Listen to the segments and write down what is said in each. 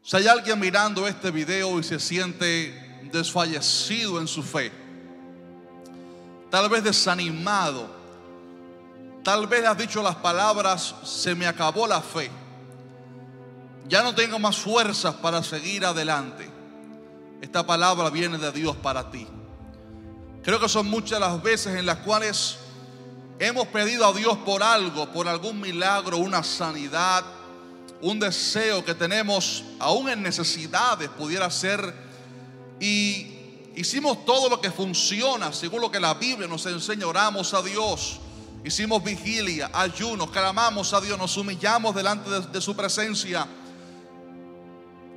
Si hay alguien mirando este video y se siente desfallecido en su fe, tal vez desanimado, tal vez has dicho las palabras: se me acabó la fe, ya no tengo más fuerzas para seguir adelante. Esta palabra viene de Dios para ti. Creo que son muchas las veces en las cuales hemos pedido a Dios por algo, por algún milagro, una sanidad, un deseo que tenemos aún en necesidades pudiera ser, y hicimos todo lo que funciona según lo que la Biblia nos enseña. Oramos a Dios, hicimos vigilia, ayunos, clamamos a Dios, nos humillamos delante de su presencia.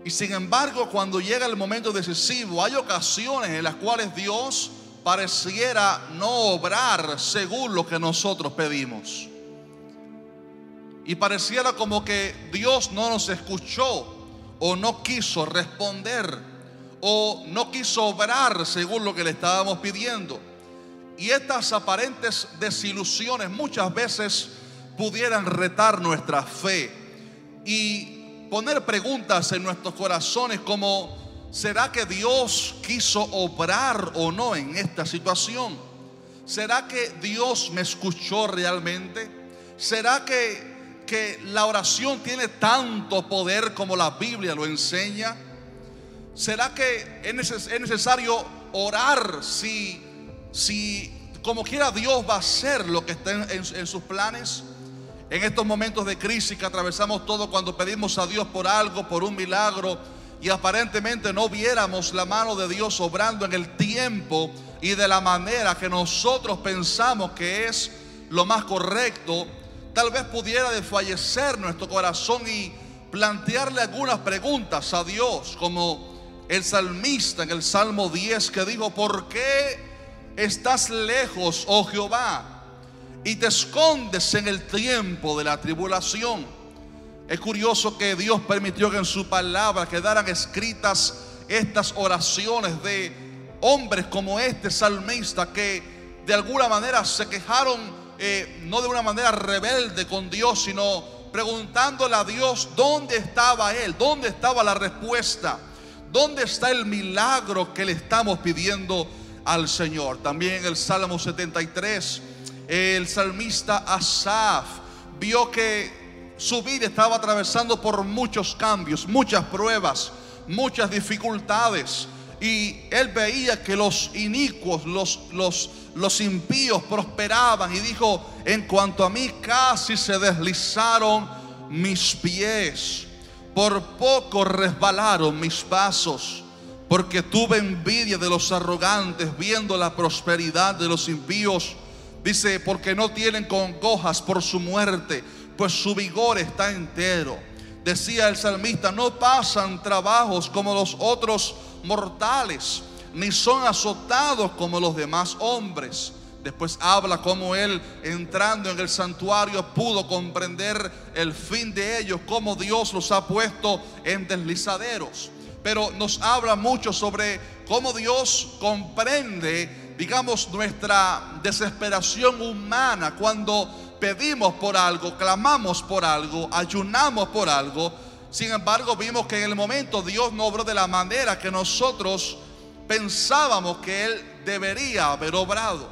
Y sin embargo, cuando llega el momento decisivo, hay ocasiones en las cuales Dios pareciera no obrar según lo que nosotros pedimos. Y pareciera como que Dios no nos escuchó, o no quiso responder, o no quiso obrar según lo que le estábamos pidiendo. Y estas aparentes desilusiones muchas veces pudieran retar nuestra fe y poner preguntas en nuestros corazones como: ¿será que Dios quiso obrar o no en esta situación? ¿Será que Dios me escuchó realmente? ¿Será que la oración tiene tanto poder como la Biblia lo enseña? ¿Será que es necesario orar si como quiera Dios va a hacer lo que está en sus planes? En estos momentos de crisis que atravesamos todos, cuando pedimos a Dios por algo, por un milagro, y aparentemente no viéramos la mano de Dios obrando en el tiempo y de la manera que nosotros pensamos que es lo más correcto, tal vez pudiera desfallecer nuestro corazón y plantearle algunas preguntas a Dios, como el salmista en el Salmo 10, que dijo: ¿por qué estás lejos, oh Jehová, y te escondes en el tiempo de la tribulación? Es curioso que Dios permitió que en su palabra quedaran escritas estas oraciones de hombres como este salmista, que de alguna manera se quejaron, no de una manera rebelde con Dios, sino preguntándole a Dios dónde estaba Él, dónde estaba la respuesta, dónde está el milagro que le estamos pidiendo al Señor. También en el Salmo 73, el salmista Asaf vio que su vida estaba atravesando por muchos cambios, muchas pruebas, muchas dificultades, y él veía que los inicuos, los impíos prosperaban, y dijo: en cuanto a mí, casi se deslizaron mis pies, por poco resbalaron mis pasos, porque tuve envidia de los arrogantes, viendo la prosperidad de los impíos. Dice: porque no tienen congojas por su muerte, pues su vigor está entero. Decía el salmista: no pasan trabajos como los otros mortales, ni son azotados como los demás hombres. Después habla como él, entrando en el santuario, pudo comprender el fin de ellos, cómo Dios los ha puesto en deslizaderos. Pero nos habla mucho sobre cómo Dios comprende, digamos, nuestra desesperación humana cuando pedimos por algo, clamamos por algo, ayunamos por algo. Sin embargo, vimos que en el momento Dios no obró de la manera que nosotros pensábamos que Él debería haber obrado.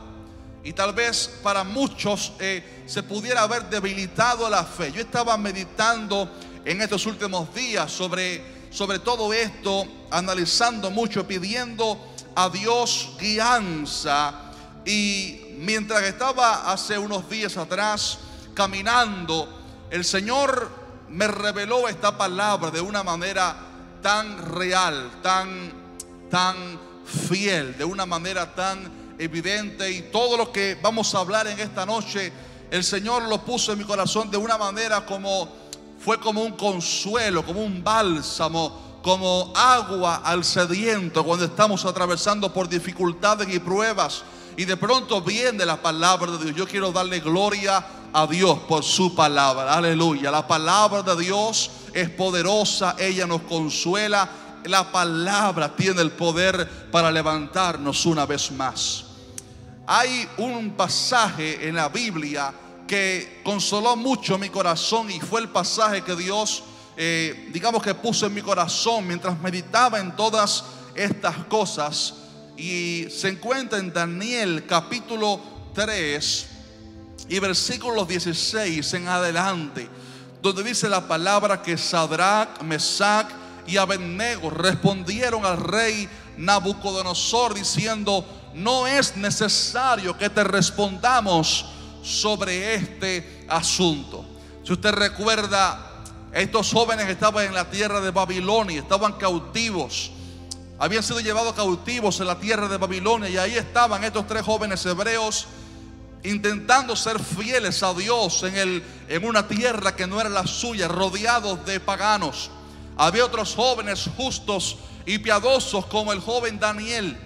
Y tal vez para muchos se pudiera haber debilitado la fe. Yo estaba meditando en estos últimos días sobre todo esto, analizando mucho, pidiendo a Dios guianza. Y mientras estaba hace unos días atrás caminando, el Señor me reveló esta palabra de una manera tan real, tan fiel, de una manera tan evidente. Y todo lo que vamos a hablar en esta noche, el Señor lo puso en mi corazón de una manera fue como un consuelo, como un bálsamo, como agua al sediento cuando estamos atravesando por dificultades y pruebas. Y de pronto viene la palabra de Dios. Yo quiero darle gloria a Dios por su palabra. Aleluya. La palabra de Dios es poderosa. Ella nos consuela. La palabra tiene el poder para levantarnos una vez más. Hay un pasaje en la Biblia que consoló mucho mi corazón, y fue el pasaje que Dios digamos que puso en mi corazón mientras meditaba en todas estas cosas. Y se encuentra en Daniel capítulo 3 y versículos 16 en adelante, donde dice la palabra que Sadrach, Mesach y Abednego respondieron al rey Nabucodonosor diciendo: no es necesario que te respondamos sobre este asunto. Si usted recuerda, estos jóvenes estaban en la tierra de Babilonia, estaban cautivos, habían sido llevados cautivos en la tierra de Babilonia, y ahí estaban estos tres jóvenes hebreos intentando ser fieles a Dios en una tierra que no era la suya, rodeados de paganos. Había otros jóvenes justos y piadosos como el joven Daniel,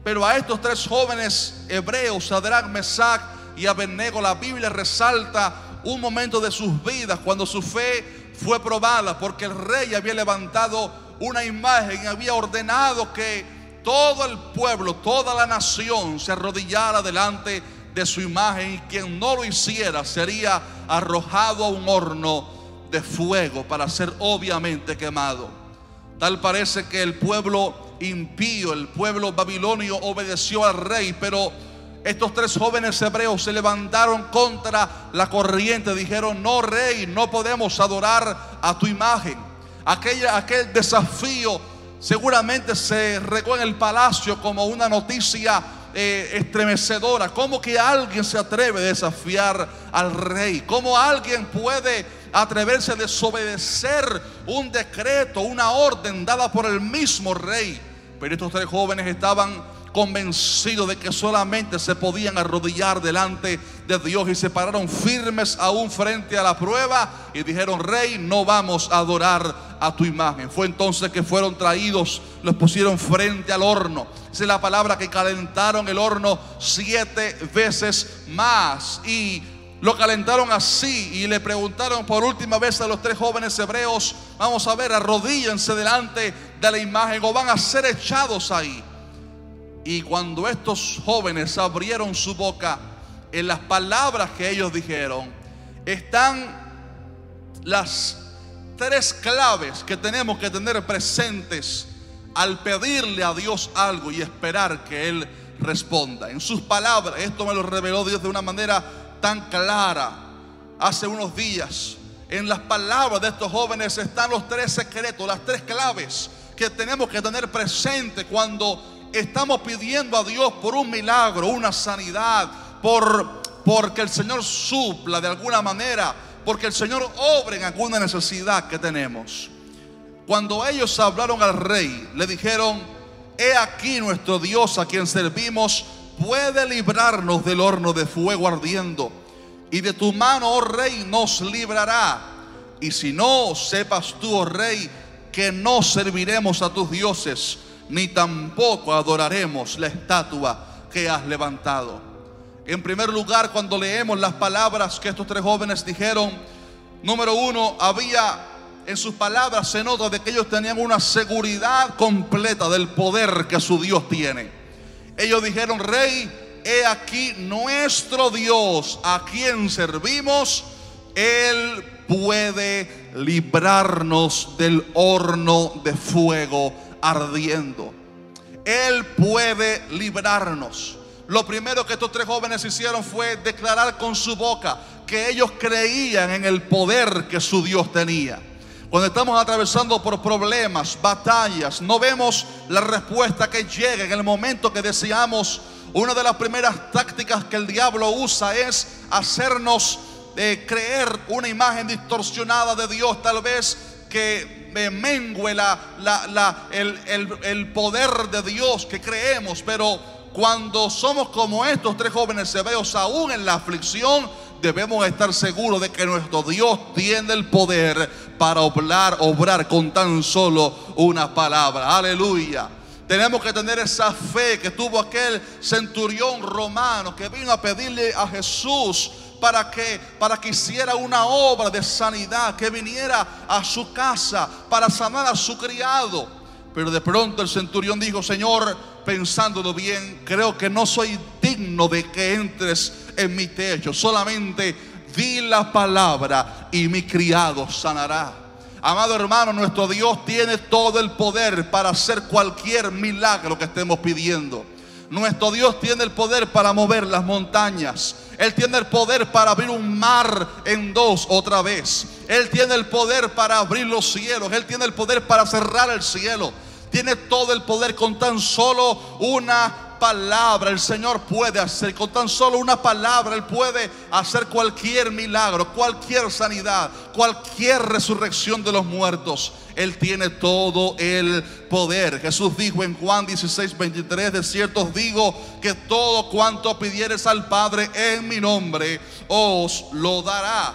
pero a estos tres jóvenes hebreos, Sadrach, Mesach y Abednego, la Biblia resalta un momento de sus vidas cuando su fe fue probada, porque el rey había levantado una imagen y había ordenado que todo el pueblo, toda la nación se arrodillara delante de su imagen, y quien no lo hiciera sería arrojado a un horno de fuego para ser obviamente quemado. Tal parece que el pueblo impío, el pueblo babilonio, obedeció al rey, pero estos tres jóvenes hebreos se levantaron contra la corriente. Dijeron: no, rey, no podemos adorar a tu imagen. Aquel desafío seguramente se regó en el palacio como una noticia estremecedora. ¿Cómo que alguien se atreve a desafiar al rey? ¿Cómo alguien puede atreverse a desobedecer un decreto, una orden dada por el mismo rey? Pero estos tres jóvenes estaban convencidos de que solamente se podían arrodillar delante de Dios, y se pararon firmes aún frente a la prueba y dijeron: rey, no vamos a adorar a tu imagen. Fue entonces que fueron traídos, los pusieron frente al horno. Dice la palabra que calentaron el horno 7 veces más, y lo calentaron así, y le preguntaron por última vez a los tres jóvenes hebreos: vamos a ver, arrodíllense delante de la imagen o van a ser echados ahí. Y cuando estos jóvenes abrieron su boca, en las palabras que ellos dijeron están las tres claves que tenemos que tener presentes al pedirle a Dios algo y esperar que Él responda. En sus palabras, esto me lo reveló Dios de una manera tan clara hace unos días. En las palabras de estos jóvenes están los tres secretos, las tres claves que tenemos que tener presente cuando estamos pidiendo a Dios por un milagro, una sanidad, porque el Señor supla de alguna manera, porque el Señor obra en alguna necesidad que tenemos. Cuando ellos hablaron al rey, le dijeron: he aquí nuestro Dios a quien servimos puede librarnos del horno de fuego ardiendo, y de tu mano, oh rey, nos librará. Y si no, sepas tú, oh rey, que no serviremos a tus dioses, ni tampoco adoraremos la estatua que has levantado. En primer lugar, cuando leemos las palabras que estos tres jóvenes dijeron, número uno, había en sus palabras, se nota de que ellos tenían una seguridad completa del poder que su Dios tiene. Ellos dijeron: rey, he aquí nuestro Dios a quien servimos, Él puede librarnos del horno de fuego ardiendo. Él puede librarnos. Lo primero que estos tres jóvenes hicieron fue declarar con su boca que ellos creían en el poder que su Dios tenía. Cuando estamos atravesando por problemas, batallas, no vemos la respuesta que llega en el momento que deseamos. Una de las primeras tácticas que el diablo usa es hacernos creer una imagen distorsionada de Dios, tal vez que mengue el poder de Dios que creemos. Pero cuando somos como estos tres jóvenes hebreos, aún en la aflicción, debemos estar seguros de que nuestro Dios tiene el poder para obrar con tan solo una palabra. Aleluya. Tenemos que tener esa fe que tuvo aquel centurión romano que vino a pedirle a Jesús para que hiciera una obra de sanidad, que viniera a su casa para sanar a su criado. Pero de pronto el centurión dijo: Señor, pensándolo bien, creo que no soy digno de que entres en mi techo. Solamente di la palabra y mi criado sanará. Amado hermano, nuestro Dios tiene todo el poder para hacer cualquier milagro que estemos pidiendo. Nuestro Dios tiene el poder para mover las montañas. Él tiene el poder para abrir un mar en dos otra vez. Él tiene el poder para abrir los cielos. Él tiene el poder para cerrar el cielo. Tiene todo el poder. Con tan solo una palabra el Señor puede hacer. Con tan solo una palabra Él puede hacer cualquier milagro, cualquier sanidad, cualquier resurrección de los muertos. Él tiene todo el poder. Jesús dijo en Juan 16:23: de cierto os digo que todo cuanto pidiereis al Padre en mi nombre os lo dará.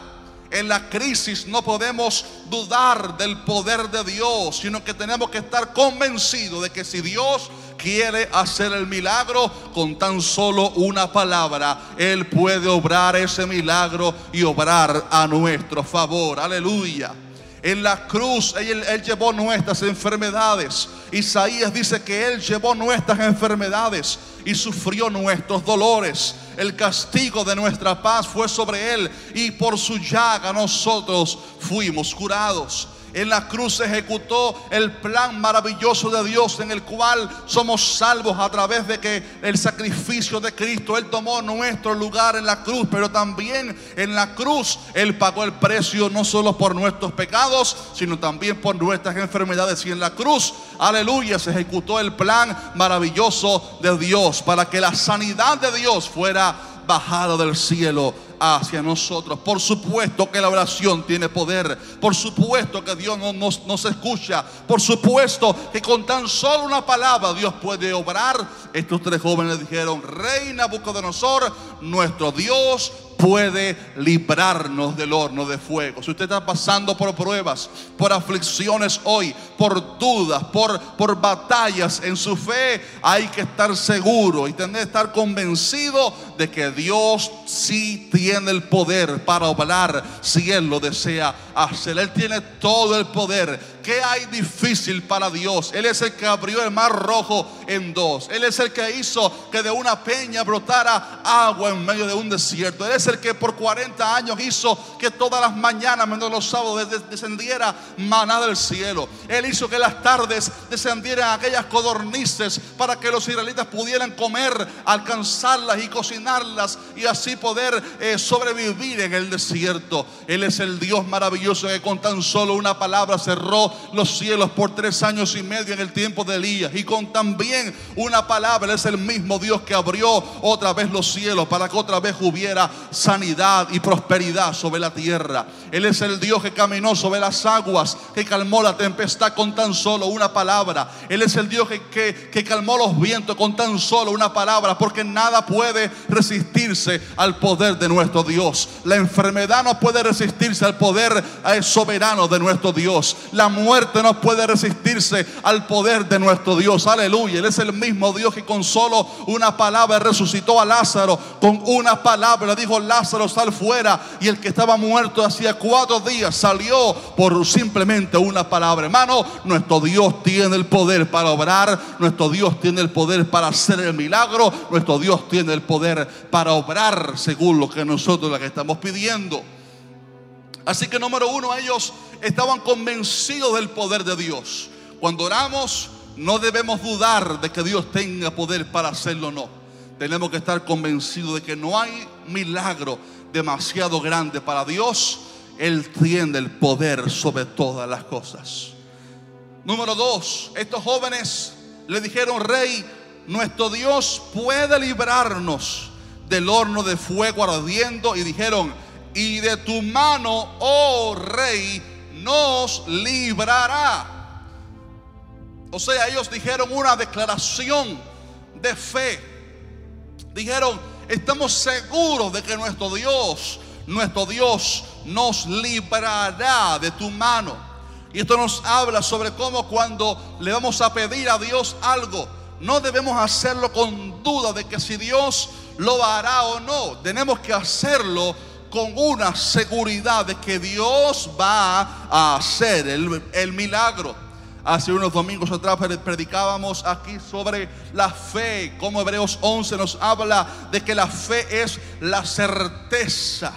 En la crisis no podemos dudar del poder de Dios, sino que tenemos que estar convencidos de que si Dios quiere hacer el milagro, con tan solo una palabra Él puede obrar ese milagro y obrar a nuestro favor. Aleluya. En la cruz Él llevó nuestras enfermedades. Isaías dice que Él llevó nuestras enfermedades y sufrió nuestros dolores. El castigo de nuestra paz fue sobre Él, y por su llaga nosotros fuimos curados. En la cruz se ejecutó el plan maravilloso de Dios, en el cual somos salvos a través de que el sacrificio de Cristo. Él tomó nuestro lugar en la cruz, pero también en la cruz Él pagó el precio no solo por nuestros pecados, sino también por nuestras enfermedades. Y en la cruz, aleluya, se ejecutó el plan maravilloso de Dios para que la sanidad de Dios fuera bajada del cielo hacia nosotros. Por supuesto que la oración tiene poder. Por supuesto que Dios nos escucha. Por supuesto que con tan solo una palabra Dios puede obrar. Estos tres jóvenes dijeron: Rey Nabucodonosor, nuestro Dios puede librarnos del horno de fuego. Si usted está pasando por pruebas, por aflicciones hoy, por dudas, por batallas en su fe, hay que estar seguro y tener que estar convencido de que Dios sí tiene el poder para obrar si Él lo desea hacer. Él tiene todo el poder. ¿Qué hay difícil para Dios? Él es el que abrió el mar rojo en dos. Él es el que hizo que de una peña brotara agua en medio de un desierto. Él es el que por 40 años hizo que todas las mañanas, menos los sábados, descendiera maná del cielo. Él hizo que las tardes descendieran aquellas codornices para que los israelitas pudieran comer, alcanzarlas y cocinarlas, y así poder sobrevivir en el desierto. Él es el Dios maravilloso que con tan solo una palabra cerró los cielos por 3 años y medio en el tiempo de Elías, y con también una palabra Él es el mismo Dios que abrió otra vez los cielos para que otra vez hubiera sanidad y prosperidad sobre la tierra. Él es el Dios que caminó sobre las aguas, que calmó la tempestad con tan solo una palabra. Él es el Dios que calmó los vientos con tan solo una palabra, porque nada puede resistirse al poder de nuestro Dios. La enfermedad no puede resistirse al poder soberano de nuestro Dios. La muerte no puede resistirse al poder de nuestro Dios. Aleluya. Él es el mismo Dios que con solo una palabra resucitó a Lázaro. Con una palabra dijo: Lázaro, sal fuera. Y el que estaba muerto hacía 4 días salió por simplemente una palabra. Hermano, nuestro Dios tiene el poder para obrar. Nuestro Dios tiene el poder para hacer el milagro. Nuestro Dios tiene el poder para obrar según lo que nosotros le estamos pidiendo. Así que número 1, ellos estaban convencidos del poder de Dios. Cuando oramos, no debemos dudar de que Dios tenga poder para hacerlo o no. Tenemos que estar convencidos de que no hay milagro demasiado grande para Dios. Él tiene el poder sobre todas las cosas. Número 2, estos jóvenes le dijeron: Rey, nuestro Dios puede librarnos del horno de fuego ardiendo. Y dijeron: y de tu mano, oh Rey, nos librará. O sea, ellos dijeron una declaración de fe. Dijeron: estamos seguros de que nuestro Dios nos librará de tu mano. Y esto nos habla sobre cómo cuando le vamos a pedir a Dios algo, no debemos hacerlo con duda de que si Dios lo hará o no. Tenemos que hacerlo con una seguridad de que Dios va a hacer el milagro. Hace unos domingos atrás predicábamos aquí sobre la fe, como Hebreos 11 nos habla de que la fe es la certeza.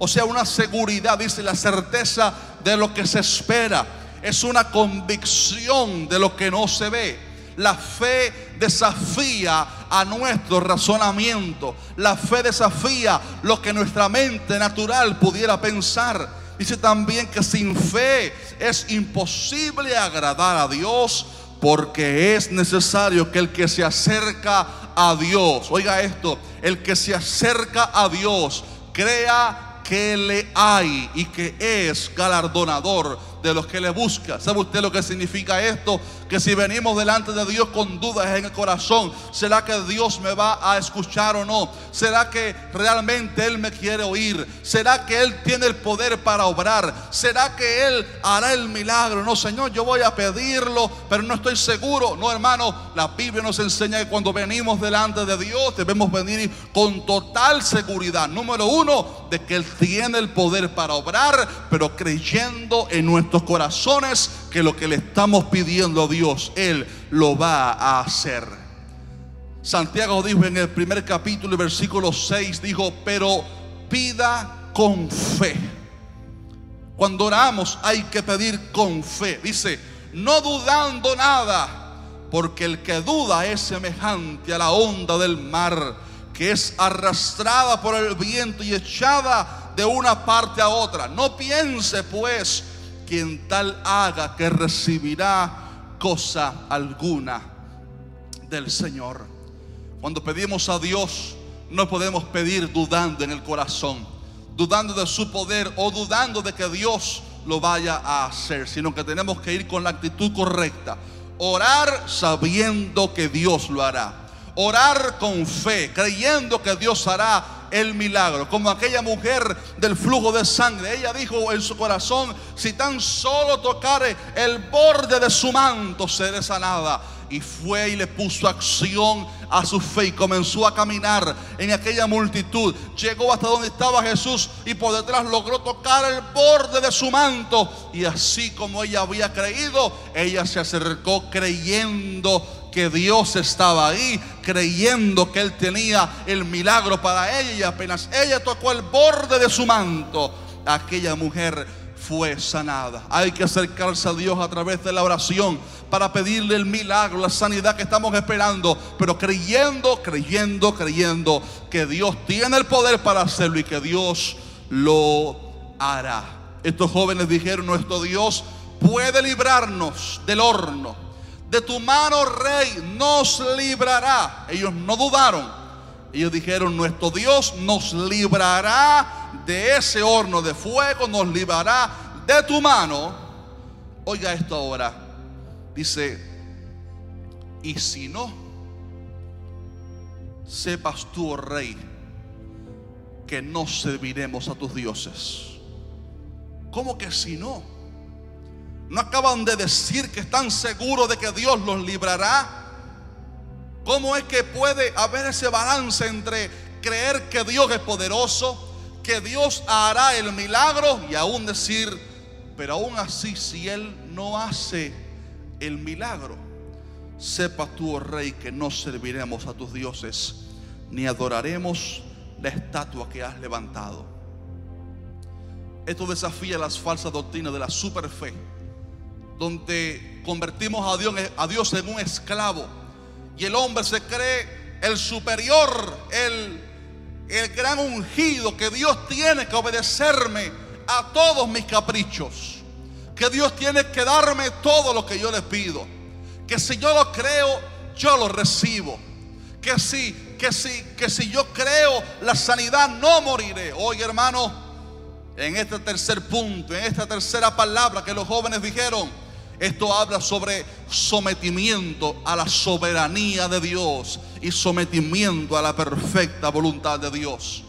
O sea, una seguridad, dice, la certeza de lo que se espera. Es una convicción de lo que no se ve. La fe desafía a nuestro razonamiento. La fe desafía lo que nuestra mente natural pudiera pensar. Dice también que sin fe es imposible agradar a Dios, porque es necesario que el que se acerca a Dios, oiga esto, el que se acerca a Dios crea que le hay y que es galardonador de los que le buscan. ¿Sabe usted lo que significa esto? Que si venimos delante de Dios con dudas en el corazón, ¿será que Dios me va a escuchar o no? ¿Será que realmente Él me quiere oír? ¿Será que Él tiene el poder para obrar? ¿Será que Él hará el milagro? No, Señor, yo voy a pedirlo, pero no estoy seguro. No, hermano, la Biblia nos enseña que cuando venimos delante de Dios debemos venir con total seguridad. Número uno, de que Él tiene el poder para obrar, pero creyendo en nuestros corazones que lo que le estamos pidiendo a Dios, Él lo va a hacer. Santiago dijo en el primer capítulo y versículo 6, dijo, pero pida con fe. Cuando oramos hay que pedir con fe. Dice, no dudando nada, porque el que duda es semejante a la onda del mar, que es arrastrada por el viento y echada de una parte a otra. No piense pues quien tal haga que recibirá cosa alguna del Señor. Cuando pedimos a Dios, no podemos pedir dudando en el corazón, dudando de su poder o dudando de que Dios lo vaya a hacer, sino que tenemos que ir con la actitud correcta. Orar sabiendo que Dios lo hará. Orar con fe, creyendo que Dios hará el milagro. Como aquella mujer del flujo de sangre, ella dijo en su corazón, si tan solo tocare el borde de su manto, seré sanada. Y fue y le puso acción a su fe y comenzó a caminar en aquella multitud. Llegó hasta donde estaba Jesús y por detrás logró tocar el borde de su manto. Y así como ella había creído, ella se acercó creyendo que Dios estaba ahí, creyendo que Él tenía el milagro para ella. Y apenas ella tocó el borde de su manto, aquella mujer fue sanada. Hay que acercarse a Dios a través de la oración para pedirle el milagro, la sanidad que estamos esperando, pero creyendo que Dios tiene el poder para hacerlo y que Dios lo hará. Estos jóvenes dijeron, nuestro Dios puede librarnos del horno. De tu mano, Rey, nos librará. Ellos no dudaron. Ellos dijeron, nuestro Dios nos librará de ese horno de fuego, nos librará de tu mano. Oiga esto ahora. Dice, y si no, sepas tú, oh Rey, que no serviremos a tus dioses. ¿Cómo que si no? ¿No acaban de decir que están seguros de que Dios los librará? ¿Cómo es que puede haber ese balance entre creer que Dios es poderoso, que Dios hará el milagro, y aún decir, pero aún así, si Él no hace el milagro, sepas tú, oh Rey, que no serviremos a tus dioses, ni adoraremos la estatua que has levantado? Esto desafía las falsas doctrinas de la superfe, donde convertimos a Dios en un esclavo y el hombre se cree el superior, el gran ungido, que Dios tiene que obedecerme a todos mis caprichos, que Dios tiene que darme todo lo que yo le pido, que si yo lo creo, yo lo recibo, que si yo creo la sanidad, no moriré. Oye, hermano, en este tercer punto, en esta tercera palabra que los jóvenes dijeron, esto habla sobre sometimiento a la soberanía de Dios y sometimiento a la perfecta voluntad de Dios.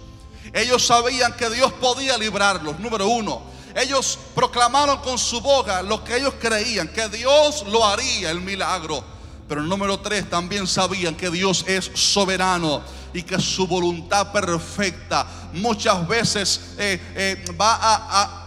Ellos sabían que Dios podía librarlos. Número uno, ellos proclamaron con su boca lo que ellos creían, que Dios lo haría, el milagro. Pero número tres, también sabían que Dios es soberano y que su voluntad perfecta muchas veces va a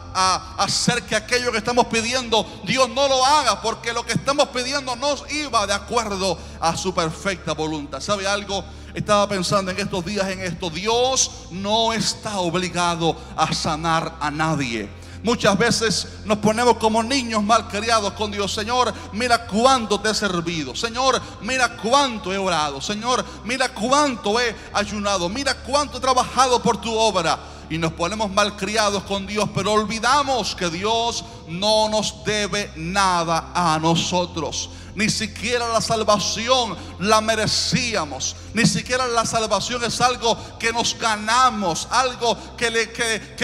hacer que aquello que estamos pidiendo Dios no lo haga, porque lo que estamos pidiendo no iba de acuerdo a su perfecta voluntad. ¿Sabe algo? Estaba pensando en estos días en esto. Dios no está obligado a sanar a nadie. Muchas veces nos ponemos como niños malcriados con Dios. Señor, mira cuánto te he servido. Señor, mira cuánto he orado. Señor, mira cuánto he ayunado. Mira cuánto he trabajado por tu obra. Y nos ponemos malcriados con Dios, pero olvidamos que Dios no nos debe nada a nosotros. Ni siquiera la salvación la merecíamos. Ni siquiera la salvación es algo que nos ganamos, algo que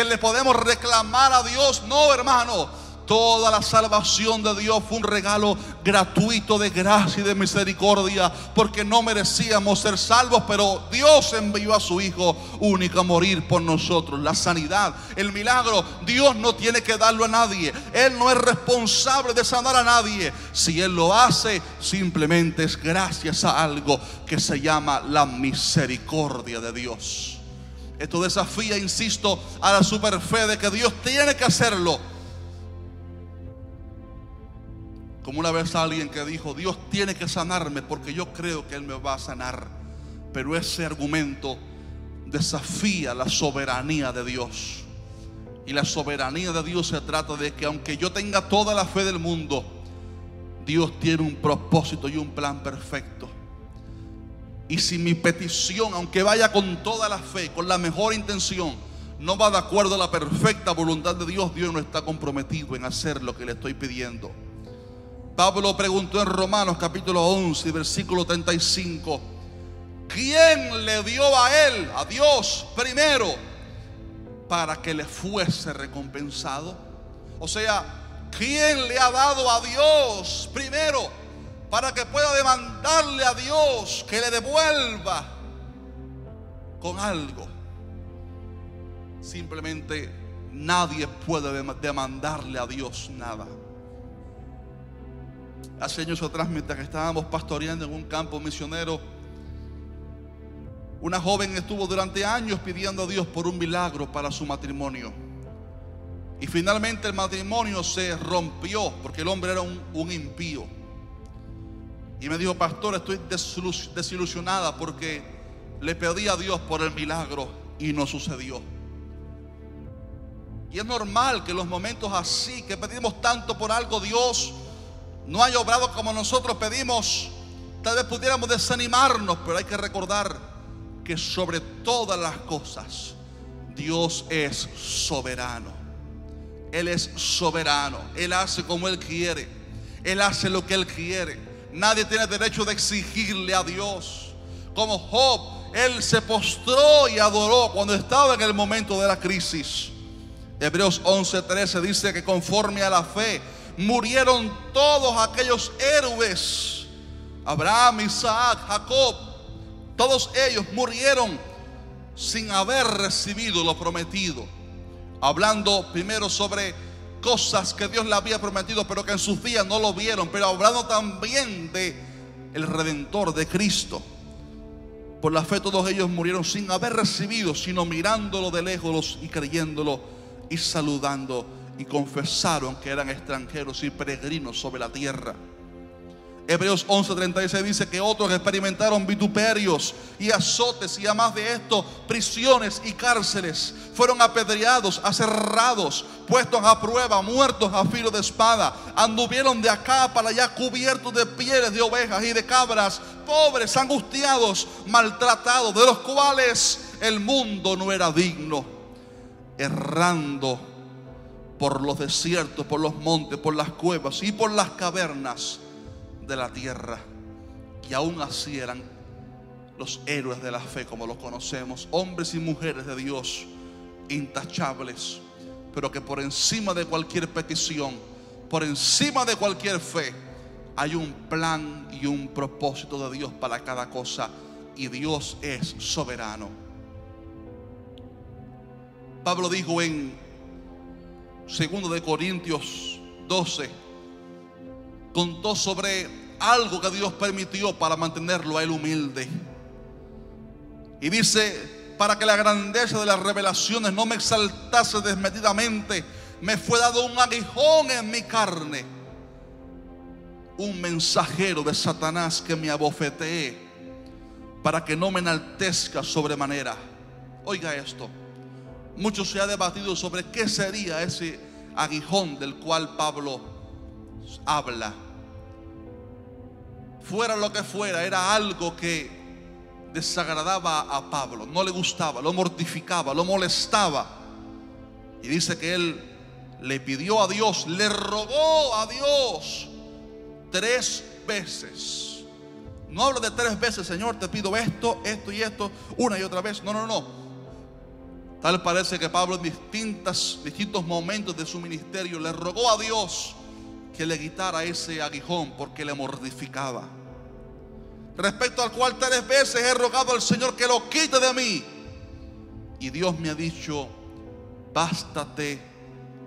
le podemos reclamar a Dios. No, hermano. Toda la salvación de Dios fue un regalo gratuito de gracia y de misericordia, porque no merecíamos ser salvos, pero Dios envió a su Hijo único a morir por nosotros. La sanidad, el milagro, Dios no tiene que darlo a nadie. Él no es responsable de sanar a nadie. Si Él lo hace, simplemente es gracias a algo que se llama la misericordia de Dios. Esto desafía, insisto, a la superfe de que Dios tiene que hacerlo. Como una vez alguien que dijo: Dios tiene que sanarme porque yo creo que Él me va a sanar. Pero ese argumento desafía la soberanía de Dios. Y la soberanía de Dios se trata de que aunque yo tenga toda la fe del mundo, Dios tiene un propósito y un plan perfecto. Y si mi petición, aunque vaya con toda la fe, con la mejor intención, no va de acuerdo a la perfecta voluntad de Dios, Dios no está comprometido en hacer lo que le estoy pidiendo. Pablo preguntó en Romanos capítulo 11, versículo 35: ¿quién le dio a él, a Dios, primero para que le fuese recompensado? O sea, ¿quién le ha dado a Dios primero para que pueda demandarle a Dios que le devuelva con algo? Simplemente nadie puede demandarle a Dios nada. Hace años atrás, mientras que estábamos pastoreando en un campo misionero, una joven estuvo durante años pidiendo a Dios por un milagro para su matrimonio. Y finalmente el matrimonio se rompió porque el hombre era un impío. Y me dijo: pastor, estoy desilusionada porque le pedí a Dios por el milagro y no sucedió. Y es normal que en los momentos así, que pedimos tanto por algo, Dios no haya obrado como nosotros pedimos. Tal vez pudiéramos desanimarnos, pero hay que recordar que sobre todas las cosas Dios es soberano. Él es soberano. Él hace como Él quiere. Él hace lo que Él quiere. Nadie tiene derecho de exigirle a Dios. Como Job, él se postró y adoró cuando estaba en el momento de la crisis. Hebreos 11:13 dice que conforme a la fe murieron todos aquellos héroes: Abraham, Isaac, Jacob. Todos ellos murieron sin haber recibido lo prometido. Hablando primero sobre cosas que Dios le había prometido, pero que en sus días no lo vieron. Pero hablando también de el Redentor, de Cristo. Por la fe todos ellos murieron sin haber recibido, sino mirándolo de lejos y creyéndolo y saludando. Y confesaron que eran extranjeros y peregrinos sobre la tierra. Hebreos 11:36 dice que otros experimentaron vituperios y azotes, y además de esto, prisiones y cárceles. Fueron apedreados, aserrados, puestos a prueba, muertos a filo de espada. Anduvieron de acá para allá cubiertos de pieles de ovejas y de cabras, pobres, angustiados, maltratados, de los cuales el mundo no era digno, errando por los desiertos, por los montes, por las cuevas y por las cavernas de la tierra. Y aún así eran los héroes de la fe, como los conocemos, hombres y mujeres de Dios, intachables, pero que por encima de cualquier petición, por encima de cualquier fe, hay un plan y un propósito de Dios para cada cosa, y Dios es soberano. Pablo dijo en 2 de Corintios 12, contó sobre algo que Dios permitió para mantenerlo a él humilde. Y dice: para que la grandeza de las revelaciones no me exaltase desmedidamente, me fue dado un aguijón en mi carne, un mensajero de Satanás que me abofetee, para que no me enaltezca sobremanera. Oiga esto, mucho se ha debatido sobre qué sería ese aguijón del cual Pablo habla. Fuera lo que fuera, era algo que desagradaba a Pablo, no le gustaba, lo mortificaba, lo molestaba. Y dice que él le pidió a Dios, le rogó a Dios 3 veces. No hablo de 3 veces, Señor, te pido esto, esto y esto, una y otra vez. No. Tal parece que Pablo en distintos momentos de su ministerio le rogó a Dios que le quitara ese aguijón porque le mortificaba. Respecto al cual 3 veces he rogado al Señor que lo quite de mí. Y Dios me ha dicho, bástate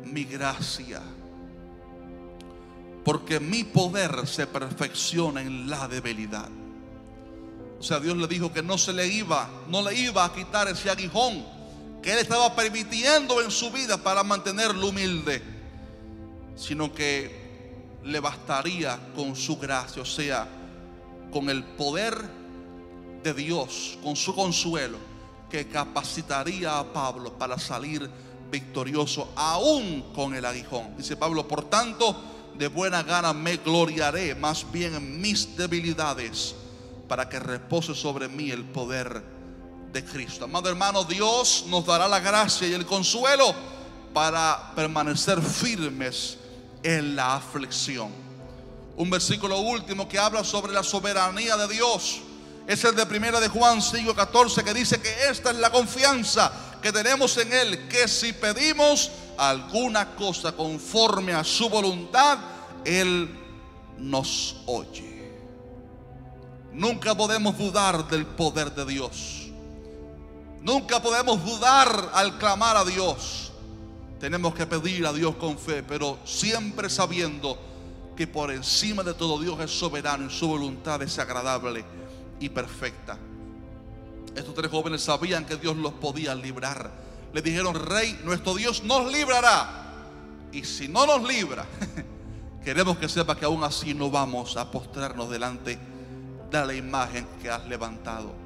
mi gracia, porque mi poder se perfecciona en la debilidad. O sea, Dios le dijo que no le iba a quitar ese aguijón que él estaba permitiendo en su vida para mantenerlo humilde, sino que le bastaría con su gracia, o sea, con el poder de Dios, con su consuelo, que capacitaría a Pablo para salir victorioso aún con el aguijón. Dice Pablo, por tanto, de buena gana me gloriaré más bien en mis debilidades, para que repose sobre mí el poder de Cristo. Amado hermano, Dios nos dará la gracia y el consuelo para permanecer firmes en la aflicción. Un versículo último que habla sobre la soberanía de Dios es el de 1 de Juan 5:14, que dice que esta es la confianza que tenemos en Él, que si pedimos alguna cosa conforme a su voluntad, Él nos oye. Nunca podemos dudar del poder de Dios. Nunca podemos dudar al clamar a Dios. Tenemos que pedir a Dios con fe, pero siempre sabiendo que por encima de todo Dios es soberano y su voluntad es agradable y perfecta. Estos 3 jóvenes sabían que Dios los podía librar. Le dijeron, Rey, nuestro Dios nos librará. Y si no nos libra, queremos que sepa que aún así no vamos a postrarnos delante de la imagen que has levantado.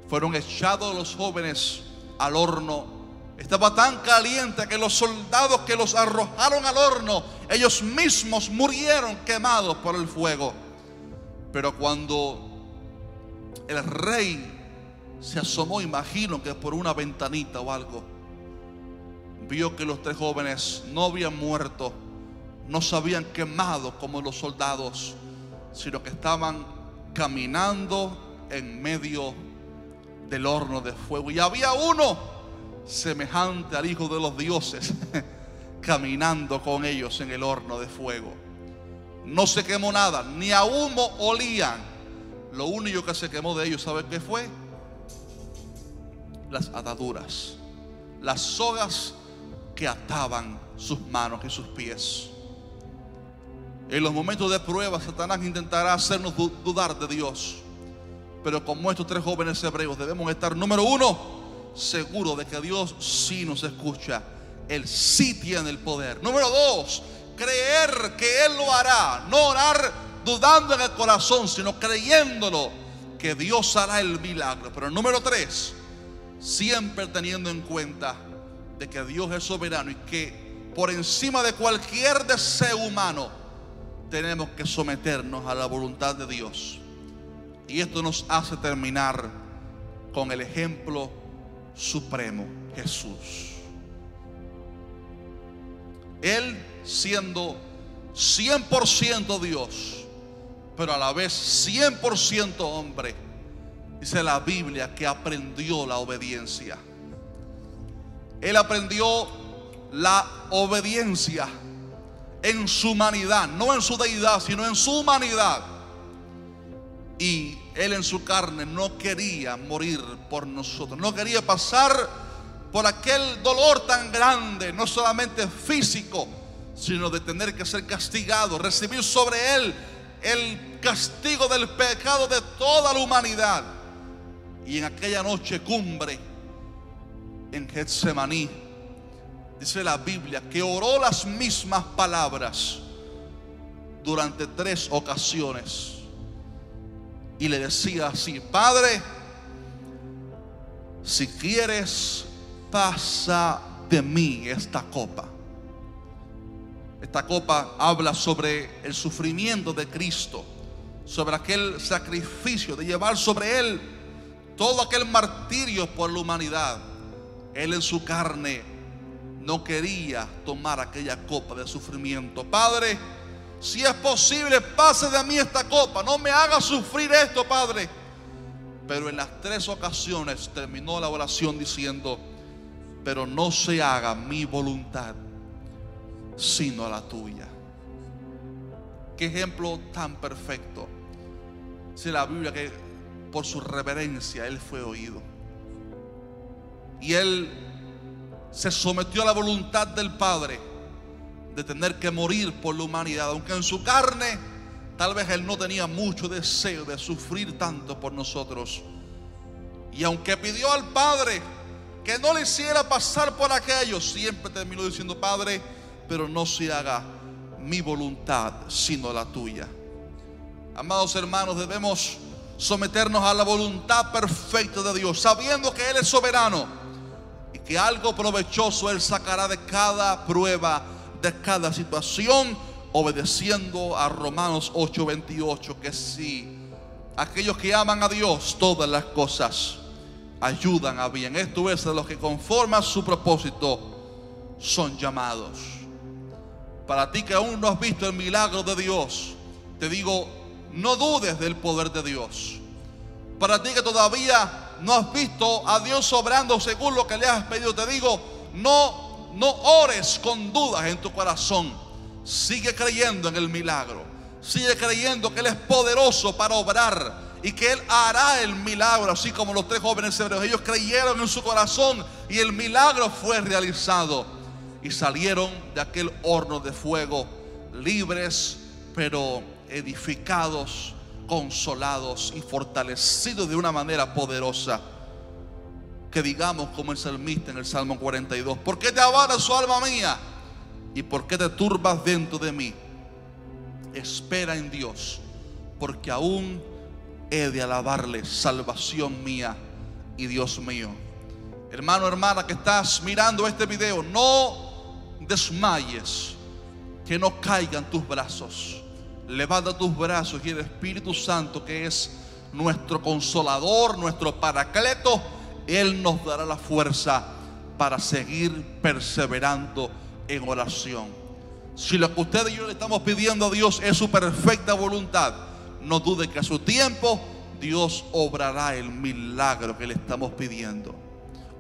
Fueron echados los jóvenes al horno. Estaba tan caliente que los soldados que los arrojaron al horno, ellos mismos murieron quemados por el fuego. Pero cuando el rey se asomó, imagino que por una ventanita o algo, vio que los 3 jóvenes no habían muerto, no se habían quemado como los soldados, sino que estaban caminando en medio del horno de fuego. Y había uno semejante al Hijo de los dioses caminando con ellos en el horno de fuego. No se quemó nada, ni a humo olían. Lo único que se quemó de ellos, ¿sabe qué fue? Las ataduras, las sogas que ataban sus manos y sus pies. En los momentos de prueba, Satanás intentará hacernos dudar de Dios. Pero como estos 3 jóvenes hebreos, debemos estar, número 1, seguro de que Dios sí nos escucha. Él sí tiene el poder. Número 2, creer que Él lo hará. No orar dudando en el corazón, sino creyéndolo, que Dios hará el milagro. Pero número 3, siempre teniendo en cuenta de que Dios es soberano y que por encima de cualquier deseo humano tenemos que someternos a la voluntad de Dios. Y esto nos hace terminar con el ejemplo supremo, Jesús. Él siendo 100% Dios, pero a la vez 100% hombre. Dice la Biblia que aprendió la obediencia. Él aprendió la obediencia en su humanidad, no en su deidad, sino en su humanidad. Y Él en su carne no quería morir por nosotros, no quería pasar por aquel dolor tan grande, no solamente físico, sino de tener que ser castigado, recibir sobre Él el castigo del pecado de toda la humanidad. Y en aquella noche cumbre en Getsemaní, dice la Biblia que oró las mismas palabras durante 3 ocasiones. y le decía así: Padre, si quieres, pasa de mí esta copa. Esta copa habla sobre el sufrimiento de Cristo, sobre aquel sacrificio de llevar sobre Él todo aquel martirio por la humanidad. Él en su carne no quería tomar aquella copa de sufrimiento. Padre, si es posible, pase de mí esta copa, no me haga sufrir esto, Padre. Pero en las 3 ocasiones terminó la oración diciendo: pero no se haga mi voluntad, sino la tuya. Qué ejemplo tan perfecto. Dice la Biblia que por su reverencia Él fue oído. Y Él se sometió a la voluntad del Padre de tener que morir por la humanidad. Aunque en su carne tal vez Él no tenía mucho deseo de sufrir tanto por nosotros. Y aunque pidió al Padre que no le hiciera pasar por aquello, siempre terminó diciendo: Padre, pero no se haga mi voluntad, sino la tuya. Amados hermanos, debemos someternos a la voluntad perfecta de Dios, sabiendo que Él es soberano y que algo provechoso Él sacará de cada prueba, de cada situación, obedeciendo a Romanos 8:28, que si aquellos que aman a Dios, todas las cosas ayudan a bien. Esto es, de los que conforme a su propósito son llamados. Para ti que aún no has visto el milagro de Dios, te digo: no dudes del poder de Dios. Para ti que todavía no has visto a Dios obrando según lo que le has pedido, te digo: no ores con dudas en tu corazón. Sigue creyendo en el milagro. Sigue creyendo que Él es poderoso para obrar y que Él hará el milagro, así como los 3 jóvenes hebreos. Ellos creyeron en su corazón y el milagro fue realizado, y salieron de aquel horno de fuego libres, pero edificados, consolados y fortalecidos de una manera poderosa. Que digamos como el salmista en el Salmo 42: ¿por qué te abates, oh alma mía? ¿Y por qué te turbas dentro de mí? Espera en Dios, porque aún he de alabarle, salvación mía y Dios mío. Hermano, hermana que estás mirando este video, no desmayes, que no caigan tus brazos. Levanta tus brazos y el Espíritu Santo, que es nuestro consolador, nuestro paracleto, Él nos dará la fuerza para seguir perseverando en oración. Si lo que usted y yo le estamos pidiendo a Dios es su perfecta voluntad, no dude que a su tiempo Dios obrará el milagro que le estamos pidiendo.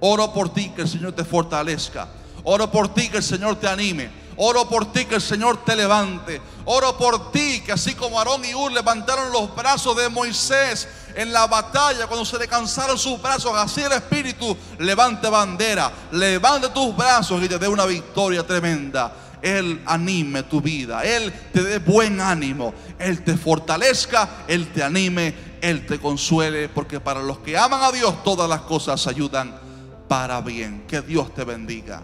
Oro por ti, que el Señor te fortalezca. Oro por ti, que el Señor te anime. Oro por ti, que el Señor te levante. Oro por ti, que así como Aarón y Hur levantaron los brazos de Moisés en la batalla, cuando se le cansaron sus brazos, así el Espíritu levante bandera, levante tus brazos y te dé una victoria tremenda. Él anime tu vida, Él te dé buen ánimo, Él te fortalezca, Él te anime, Él te consuele, porque para los que aman a Dios todas las cosas ayudan para bien. Que Dios te bendiga.